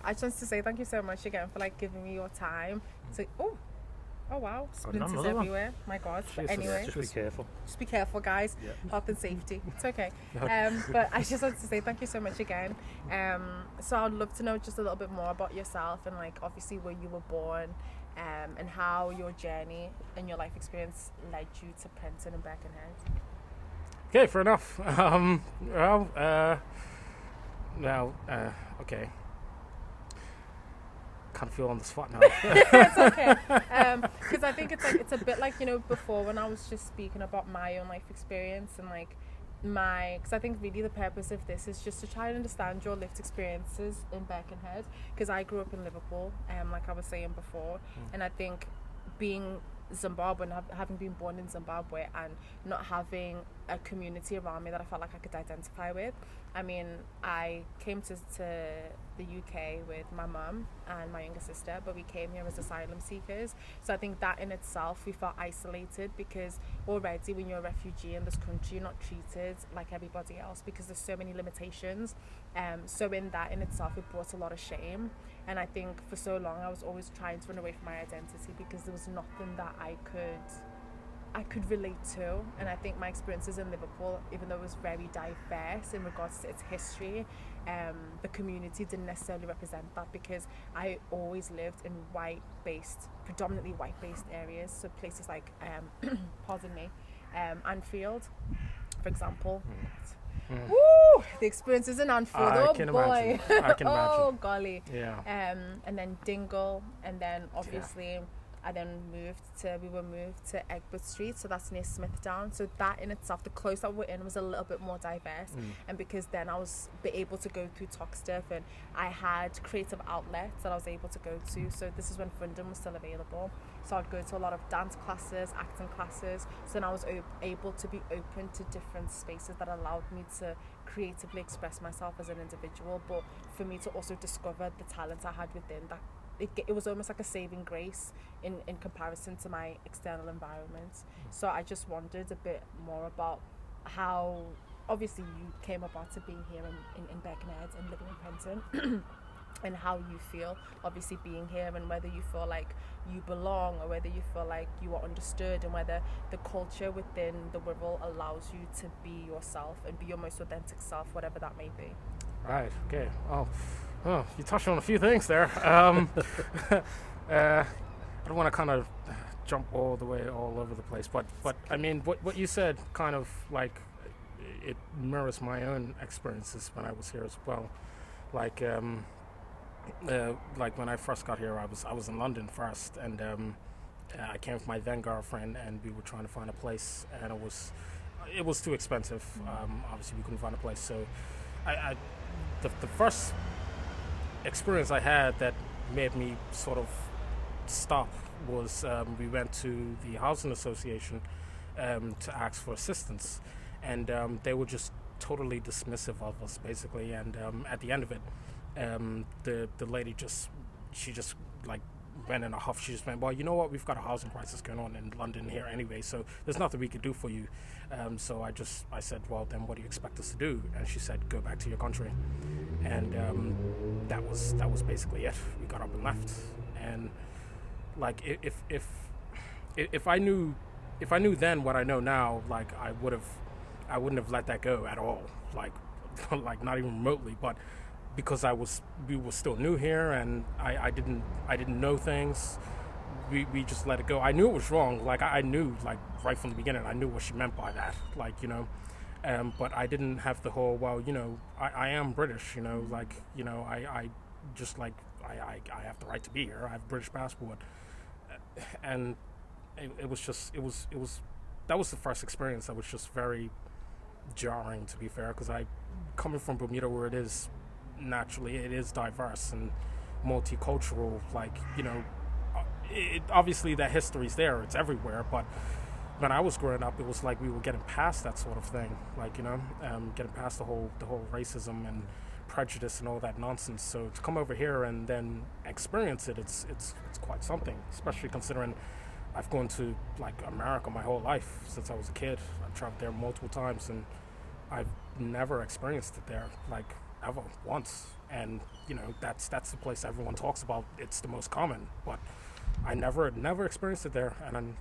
I just want to say thank you so much again for like giving me your time to. Oh wow, splinters everywhere. My God. But anyway, just be careful. Just be careful, guys. Yeah. Health and safety. It's okay. But I just wanted to say thank you so much again. So I'd love to know just a little bit more about yourself and like obviously where you were born, and how your journey and your life experience led you to Princeton and Birkenhead. Okay, fair enough. Okay. Kind of feel on the spot now. It's okay, because I think it's a bit like, you know, before when I was just speaking about my own life experience and like because I think really the purpose of this is just to try and understand your lived experiences in Birkenhead, because I grew up in Liverpool, like I was saying before, and I think being Zimbabwean, having been born in Zimbabwe and not having a community around me that I felt like I could identify with. I mean, I came to the UK with my mum and my younger sister, but we came here as asylum seekers. So I think that in itself, we felt isolated because already when you're a refugee in this country, you're not treated like everybody else because there's so many limitations. So in that in itself, it brought a lot of shame. And I think for so long, I was always trying to run away from my identity because there was nothing that I could relate to. And I think my experiences in Liverpool, even though it was very diverse in regards to its history, the community didn't necessarily represent that because I always lived in predominantly white-based areas. So places like, pardon me, Anfield, for example. Woo! The experiences in Anfield, I oh can boy. imagine. I can imagine. Oh golly. Yeah. And then Dingle, and then obviously we were moved to Egbert Street, so that's near Smithdown. So that in itself, the close that we're in was a little bit more diverse. And because then I was able to go through Toxteth and I had creative outlets that I was able to go to. So this is when funding was still available. So I'd go to a lot of dance classes, acting classes. So then I was able to be open to different spaces that allowed me to creatively express myself as an individual, but for me to also discover the talents I had within that. It was almost like a saving grace in comparison to my external environment. So I just wondered a bit more about how, obviously, you came about to being here in Birkenhead and living in Prenton, and how you feel, obviously, being here, and whether you feel like you belong or whether you feel like you are understood, and whether the culture within the Wirral allows you to be yourself and be your most authentic self, whatever that may be. Right, okay. Oh, you touched on a few things there. I don't want to kind of jump all over the place, but I mean, what you said kind of like it mirrors my own experiences when I was here as well. Like when I first got here, I was in London first, and I came with my then girlfriend, and we were trying to find a place, and it was too expensive. Obviously, we couldn't find a place, so the first experience I had that made me sort of stop was we went to the housing association to ask for assistance, and they were just totally dismissive of us basically, and at the end of it, the lady just like went in a huff. She just went, well, you know what, we've got a housing crisis going on in London here anyway, so there's nothing we could do for you. So I said, well, then what do you expect us to do? And she said, go back to your country. And that was basically it. We got up and left. And like if I knew then what I know now, like I wouldn't have let that go at all. Like not even remotely. But because we were still new here, and I didn't know things. We just let it go. I knew it was wrong. Like I knew, like right from the beginning, I knew what she meant by that. Like, you know, but I didn't have the whole, well, you know, I am British. You know, like, you know, I just like I have the right to be here. I have a British passport, and it was that was the first experience that was just very jarring, to be fair, because coming from Bermuda, where it is naturally, it is diverse and multicultural, like, you know, obviously that history's there, it's everywhere, but when I was growing up, it was like we were getting past that sort of thing, like, you know, getting past the whole racism and prejudice and all that nonsense. So to come over here and then experience it, it's quite something, especially considering I've gone to like America my whole life since I was a kid. I've traveled there multiple times, and I've never experienced it there, like ever once. and that's the place everyone talks about. It's the most common, but I never experienced it there, and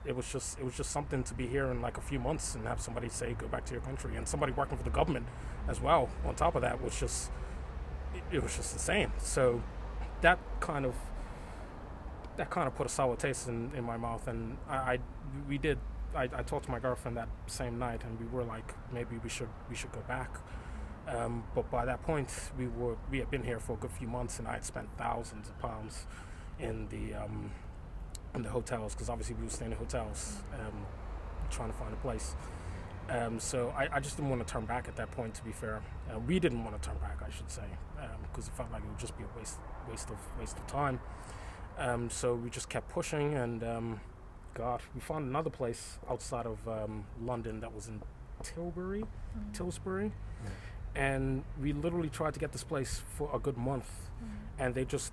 it was just something to be here in like a few months and have somebody say go back to your country, and somebody working for the government as well. On top of that, was just it was just insane. So that kind of put a sour taste in my mouth, and I talked to my girlfriend that same night, and we were like, maybe we should go back. But by that point, we had been here for a good few months, and I had spent thousands of pounds in the hotels, because obviously we were staying in hotels, trying to find a place. So I just didn't want to turn back at that point. To be fair, we didn't want to turn back, I should say, because it felt like it would just be a waste of time. So we just kept pushing, and we found another place outside of London that was in Tilbury, and we literally tried to get this place for a good month, and they just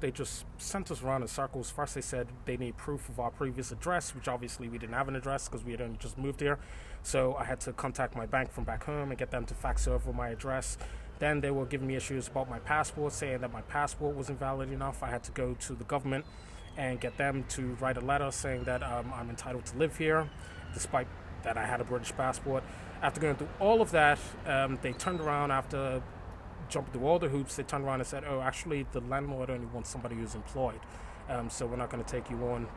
sent us around in circles. First they said they need proof of our previous address, which obviously we didn't have an address because we had only just moved here, so I had to contact my bank from back home and get them to fax over my address. Then they were giving me issues about my passport, saying that my passport wasn't valid enough. I had to go to the government and get them to write a letter saying that I'm entitled to live here, despite that I had a British passport. After going through all of that, they turned around after jumping through all the hoops. They turned around and said, oh, actually, the landlord only wants somebody who's employed, so we're not going to take you on.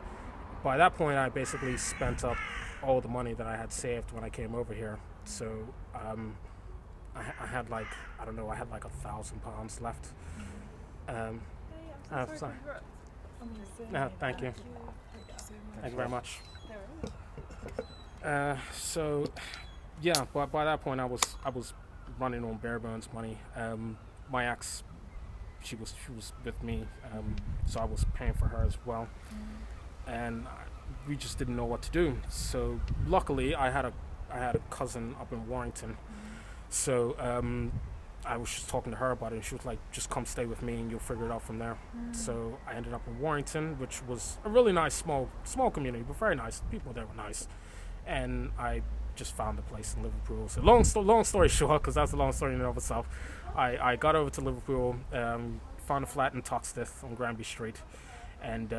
By that point, I basically spent up all the money that I had saved when I came over here. So I had like, I don't know, I had like £1,000 left. Sorry. No, thank you. Thank you very much. So, yeah, but by that point I was running on bare bones money. My ex, she was with me, so I was paying for her as well, and we just didn't know what to do. So luckily I had a cousin up in Warrington, so I was just talking to her about it, and she was like, just come stay with me and you'll figure it out from there. So I ended up in Warrington, which was a really nice small community, but very nice. People there were nice, and I just found a place in Liverpool. So long story short, because that's a long story in and of itself, I got over to Liverpool, found a flat in Toxteth on Granby Street, and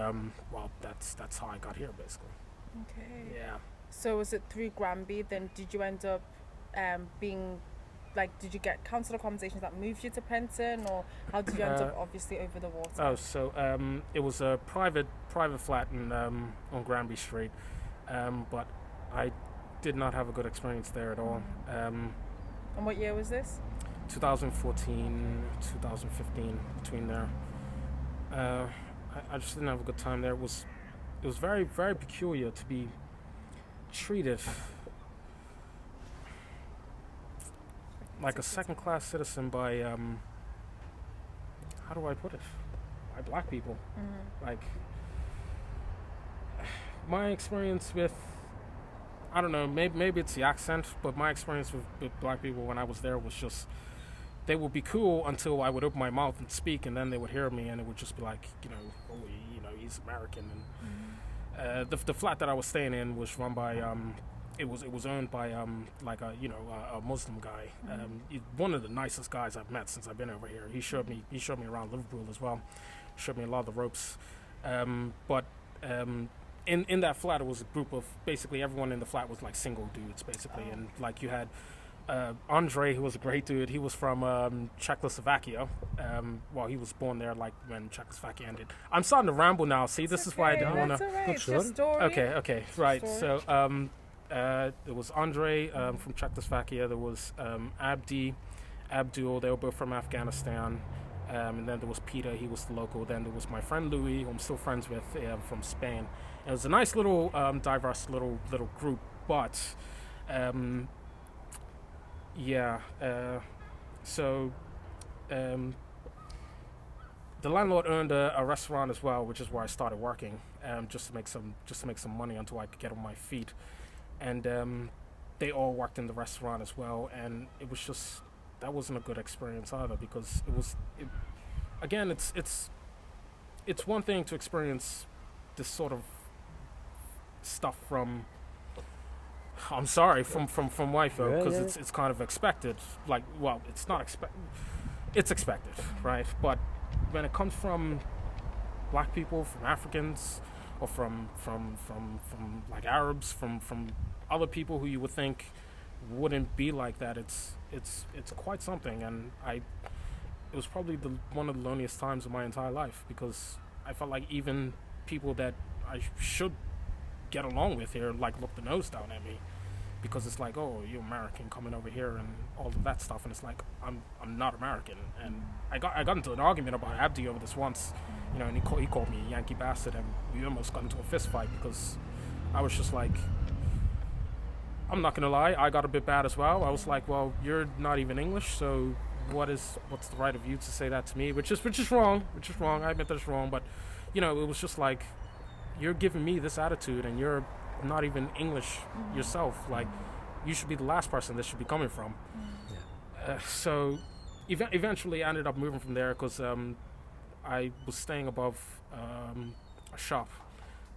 well, that's how I got here basically. Okay. Yeah. So was it through Granby? Then did you end up being like, did you get council accommodations that moved you to Prenton, or how did you end up obviously over the water? Oh, so it was a private flat in on Granby Street, but I did not have a good experience there at all. And what year was this? 2014, 2015, between there. I just didn't have a good time there. It was very, very peculiar to be treated like a second-class citizen by, how do I put it? By black people. Like, my experience with, I don't know, maybe it's the accent, but my experience with black people when I was there was just, they would be cool until I would open my mouth and speak, and then they would hear me, and it would just be like, oh, he's American. And the flat that I was staying in was run by, it was owned by like a Muslim guy. He's one of the nicest guys I've met since I've been over here. He showed me around Liverpool as well. Showed me a lot of the ropes. But in that flat, it was a group of, basically everyone in the flat was like single dudes basically, and like you had Andre, who was a great dude. He was from Czechoslovakia. Well, he was born there like when Czechoslovakia ended. I'm starting to ramble now. See, this is why I didn't want to. It's your story. Okay, right. So there was Andre from Czechoslovakia. There was Abdul. They were both from Afghanistan. And then there was Peter. He was the local. Then there was my friend Louis, who I'm still friends with, from Spain. It was a nice little diverse little group, but yeah. So the landlord owned a restaurant as well, which is where I started working, just to make some money until I could get on my feet. And they all worked in the restaurant as well, and it was just, that wasn't a good experience either, because again, it's one thing to experience this sort of stuff from, I'm sorry, from white folk, because it's kind of expected. Like, well, it's not expected. it's expected, right? But when it comes from black people, from Africans, or from like Arabs, from other people who you would think wouldn't be like that, it's quite something. And it was probably one of the loneliest times of my entire life, because I felt like even people that I should get along with here like look the nose down at me, because it's like, oh, you're American coming over here and all of that stuff, and it's like I'm not American. And I got into an argument about Abdi over this once, and he called me a Yankee bastard, and we almost got into a fist fight because I was just like, I'm not gonna lie, I got a bit bad as well. I was like, well, you're not even English, so what's the right of you to say that to me? Which is wrong. I admit that's wrong, but it was just like, you're giving me this attitude and you're not even English yourself. Like, you should be the last person this should be coming from. So eventually I ended up moving from there because I was staying above a shop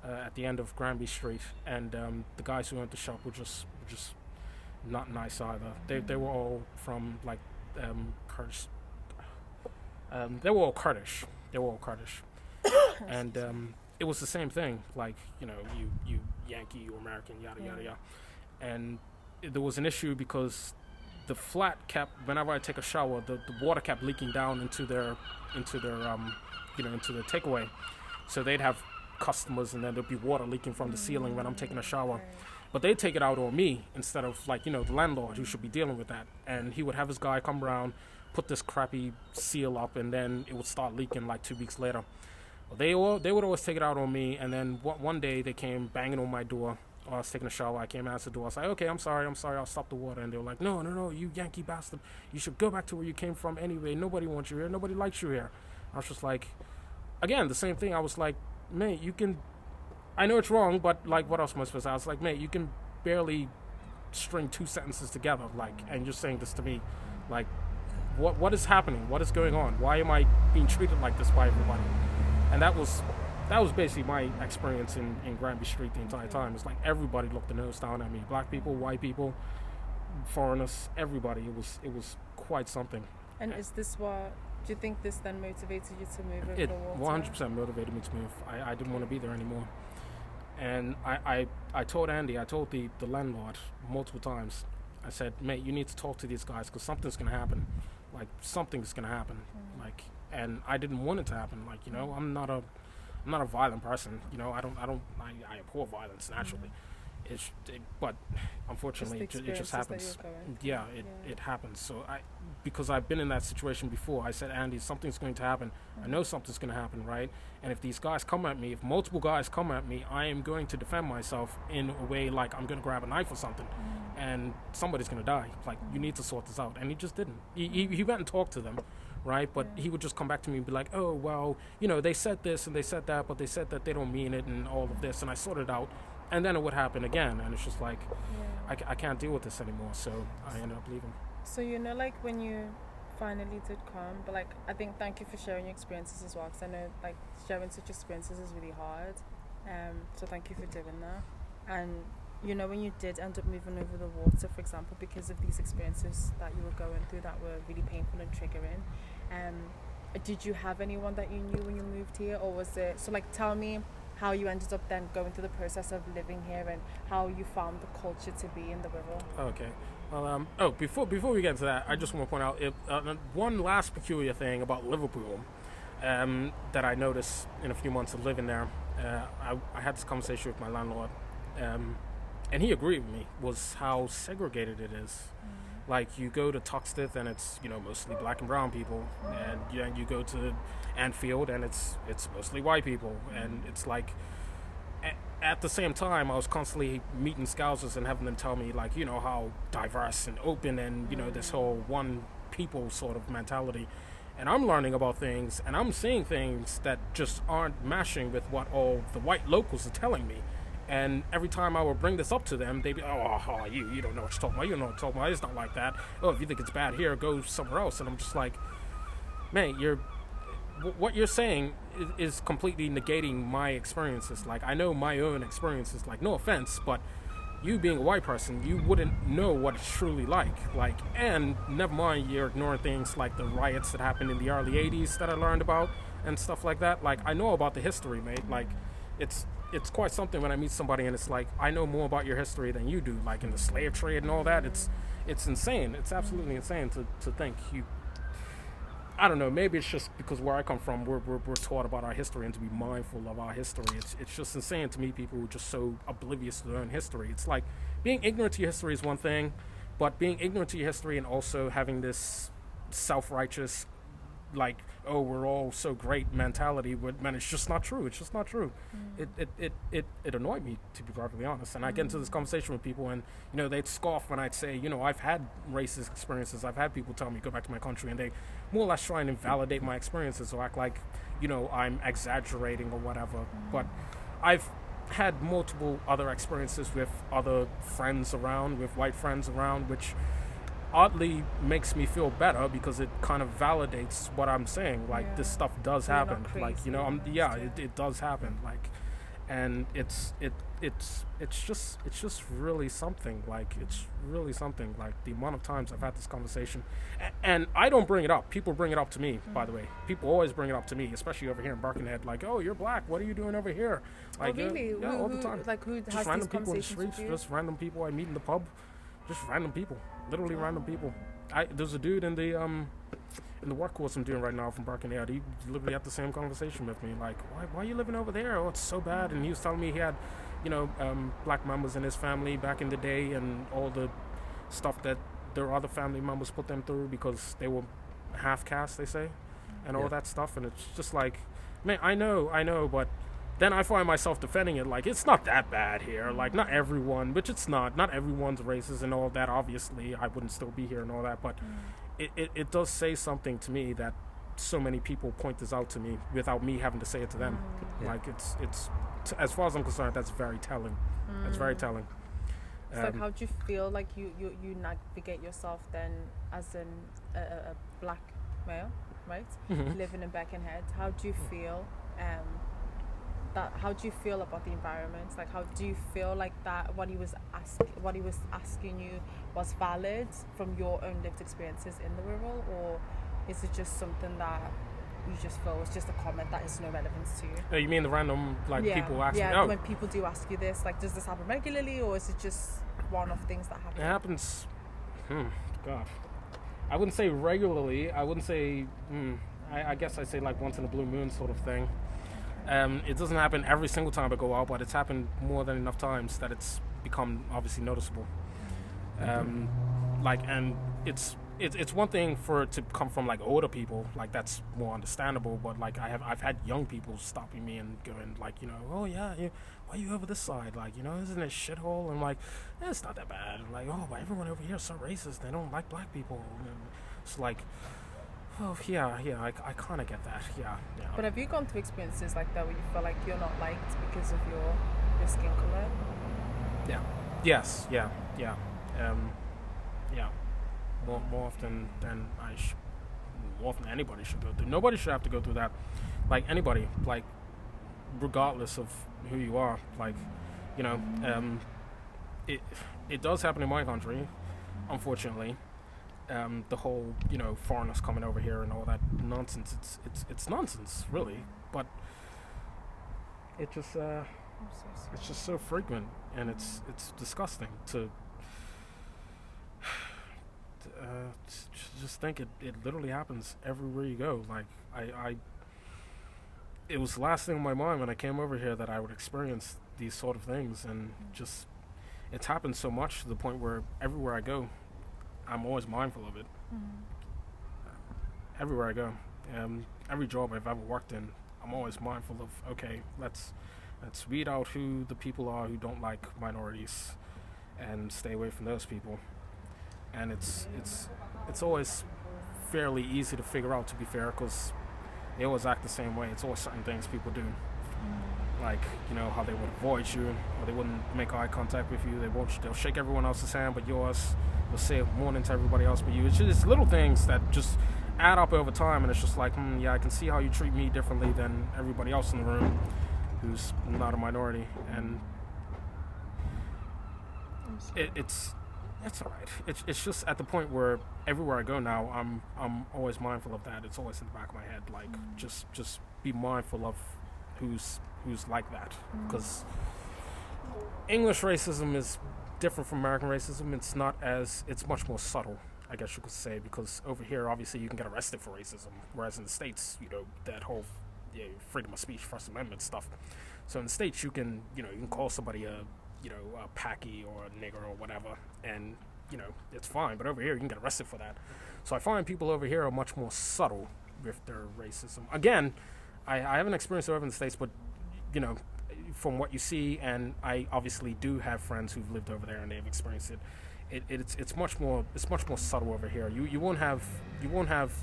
at the end of Granby Street, and the guys who owned the shop were just not nice either. They were all from like Kurdish. They were all Kurdish. And it was the same thing. Like, you Yankee, you American, yada yada yada. And there was an issue because the flat kept, whenever I take a shower, the water kept leaking down into their takeaway. So they'd have customers, and then there'd be water leaking from the ceiling when I'm taking a shower. But they'd take it out on me instead of the landlord who should be dealing with that. And he would have his guy come around, put this crappy seal up, and then it would start leaking like 2 weeks later. Well, they would always take it out on me, and then one day they came banging on my door. I was taking a shower. I came out the door. I was like, okay, I'm sorry, I'll stop the water. And they were like, no, you Yankee bastard. You should go back to where you came from anyway. Nobody wants you here. Nobody likes you here. I was just like, again, the same thing. I was like, mate, you can, I know it's wrong, but like, what else am I supposed to say? I was like, mate, you can barely string 2 sentences together, like, and you're saying this to me. Like, what is happening? What is going on? Why am I being treated like this by everybody? And that was basically my experience in Granby Street the entire time. It's like everybody looked the nose down at me. Black people, white people, foreigners, everybody. It was quite something. And is this what, do you think this then motivated you to move over It the water? 100% motivated me to move. I didn't want to be there anymore. And I told Andy, I told the landlord multiple times, I said, mate, you need to talk to these guys because something's going to happen. Like, something's going to happen. Like, and I didn't want it to happen. Like, I'm not a violent person. I abhor violence naturally. But unfortunately, it just happens. It happens. So because I've been in that situation before, I said, Andy, something's going to happen. I know something's going to happen, right? And if these guys come at me, if multiple guys come at me, I am going to defend myself in a way like I'm going to grab a knife or something, and somebody's going to die. Like, you need to sort this out. And he just didn't. He went and talked to them, right? But he would just come back to me and be like, oh, well, they said this and they said that, but they said that they don't mean it and all of this. And I sorted it out. And then it would happen again, and it's just like, I can't deal with this anymore, so I ended up leaving. So, like, when you finally did come, but, like, I think thank you for sharing your experiences as well, because I know, like, sharing such experiences is really hard, so thank you for doing that. And, when you did end up moving over the water, for example, because of these experiences that you were going through that were really painful and triggering, did you have anyone that you knew when you moved here, or was it, so, like, tell me how you ended up then going through the process of living here and how you found the culture to be in the Wirral. Okay. Well, before we get into that, I just want to point out one last peculiar thing about Liverpool that I noticed in a few months of living there. I had this conversation with my landlord, and he agreed with me, was how segregated it is. Like, you go to Toxteth and it's mostly black and brown people, and you go to Anfield and it's mostly white people, and it's like at the same time I was constantly meeting Scousers and having them tell me, like, how diverse and open and this whole one people sort of mentality, and I'm learning about things and I'm seeing things that just aren't mashing with what all the white locals are telling me. And every time I would bring this up to them, they'd be, you don't know what you're talking about. You don't know what you're talking about. It's not like that. Oh, if you think it's bad here, go somewhere else. And I'm just like, man, what you're saying is completely negating my experiences. Like, I know my own experiences. Like, no offense, but you being a white person, you wouldn't know what it's truly like. And never mind, you're ignoring things like the riots that happened in the early '80s that I learned about and stuff like that. Like, I know about the history, mate. Like, it's quite something when I meet somebody and it's like, I know more about your history than you do. Like in the slave trade and all that, it's insane. It's absolutely insane to think you. I don't know. Maybe it's just because where I come from, we're taught about our history and to be mindful of our history. It's just insane to me. People who are just so oblivious to their own history. It's like being ignorant to your history is one thing, but being ignorant to your history and also having this self-righteous, like, oh, we're all so great mentality, but man, it's just not true. It's just not true. It annoyed me, to be perfectly honest. And I get into this conversation with people, and they'd scoff when I'd say, I've had racist experiences. I've had people tell me go back to my country, and they more or less try and invalidate my experiences or act like I'm exaggerating or whatever. But I've had multiple other experiences with other friends around, with white friends around, which oddly makes me feel better because it kind of validates what I'm saying. Like, this stuff does happen. Like, it does happen. Like, and it's just really something. Like, it's really something. Like, the amount of times I've had this conversation, and I don't bring it up. People bring it up to me. By the way, people always bring it up to me, especially over here in Birkenhead. Like, oh, you're black. What are you doing over here? Like, really? Yeah, all the time. Like, who just has random these people in the conversations streets, with you? just random people I meet in the pub. Just random people, literally random people. There's a dude in the work course I'm doing right now from Birkenhead. He literally had the same conversation with me, like, why are you living over there? Oh, it's so bad. And he was telling me he had, black members in his family back in the day, and all the stuff that their other family members put them through because they were half caste, they say, and all that stuff. And it's just like, man, I know, but then I find myself defending it like, it's not that bad here. Like, not everyone, which it's not everyone's racist and all that. Obviously, I wouldn't still be here and all that, but it does say something to me that so many people point this out to me without me having to say it to them. Like, it's as far as I'm concerned, that's very telling. That's very telling. It's like, how do you feel like you navigate yourself then as a black male, right? Living in Birkenhead? How do you feel? How do you feel about the environment? Like, how do you feel like that what he was asking you was valid from your own lived experiences in the Wirral, or is it just something that you just feel was just a comment that has no relevance to you? Oh, you mean the random people asking? Yeah, when people do ask you this, like, does this happen regularly, or is it just one-off things that happen? It happens. God, I wouldn't say regularly. I wouldn't say. I guess I'd say like once in a blue moon sort of thing. It doesn't happen every single time I go out, but it's happened more than enough times that it's become obviously noticeable. And it's one thing for it to come from like older people, like that's more understandable. But like I've had young people stopping me and going like, oh yeah, why are you over this side? Like, isn't it a shithole? And like, it's not that bad. Like, oh, but everyone over here is so racist. They don't like black people. And it's like, oh, yeah, I kind of get that, yeah. But have you gone through experiences like that where you feel like you're not liked because of your skin color? Yeah. Yes, yeah. More often than more often than anybody should go through. Nobody should have to go through that. Like, anybody, like, regardless of who you are. Like, it does happen in my country, unfortunately. The whole, foreigners coming over here and all that nonsense. It's nonsense, really. But it just it's just so frequent, and it's disgusting to just think it literally happens everywhere you go. Like, it was the last thing on my mind when I came over here that I would experience these sort of things, and just it's happened so much to the point where everywhere I go, I'm always mindful of it. Everywhere I go, every job I've ever worked in, I'm always mindful of, okay, let's weed out who the people are who don't like minorities and stay away from those people. And it's always fairly easy to figure out, to be fair, because they always act the same way. It's always certain things people do. Like, how they would avoid you, or they wouldn't make eye contact with you. They'll shake everyone else's hand but yours. They'll say morning to everybody else but you. It's just little things that just add up over time, and it's just like, yeah, I can see how you treat me differently than everybody else in the room who's not a minority. And I'm sorry. It's all right. It's just at the point where everywhere I go now, I'm always mindful of that. It's always in the back of my head, like just be mindful of who's like that, because English racism is different from American racism. It's much more subtle, I guess you could say, because over here, obviously, you can get arrested for racism, whereas in the States, that whole freedom of speech, First Amendment stuff. So in the States, you can call somebody a packy or a nigger or whatever, and it's fine. But over here, you can get arrested for that. So I find people over here are much more subtle with their racism. Again, I haven't experienced it over in the States, but from what you see, and I obviously do have friends who've lived over there and they've experienced it. It's much more subtle over here. You won't have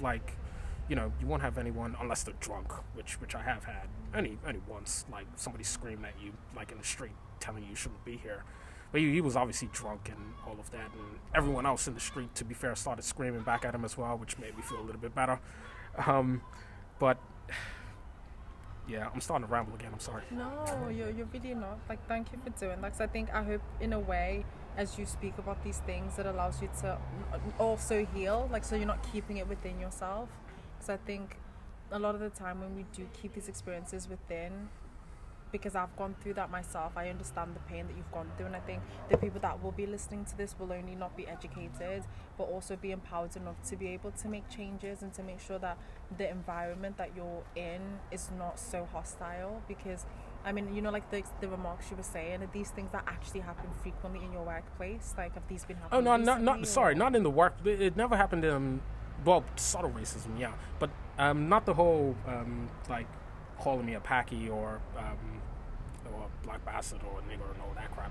like you won't have anyone unless they're drunk, which I have had only once, like somebody screamed at you like in the street telling you shouldn't be here. But he was obviously drunk and all of that, and everyone else in the street, to be fair, started screaming back at him as well, which made me feel a little bit better. But yeah, I'm starting to ramble again. I'm sorry. No, you're really not. Like, thank you for doing that. 'Cause I hope in a way, as you speak about these things, it allows you to also heal. Like, so you're not keeping it within yourself. Because I think a lot of the time when we do keep these experiences within, because I've gone through that myself, I understand the pain that you've gone through, and I think the people that will be listening to this will only not be educated, but also be empowered enough to be able to make changes and to make sure that the environment that you're in is not so hostile. Because I mean, like the remarks you were saying, are these things that actually happen frequently in your workplace? Like, have these been happening? Oh no, recently, sorry, not in the work. It never happened in subtle racism, yeah, but not the whole like calling me a packy or a black bastard or a nigger and all that crap,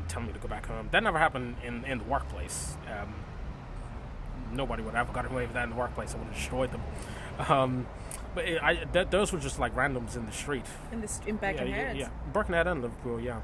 telling me to go back home. That never happened in the workplace. Nobody would have gotten away with that in the workplace. I would have destroyed them. But those were just like randoms in the street. in Birkenhead. Yeah, Birkenhead and Liverpool, yeah.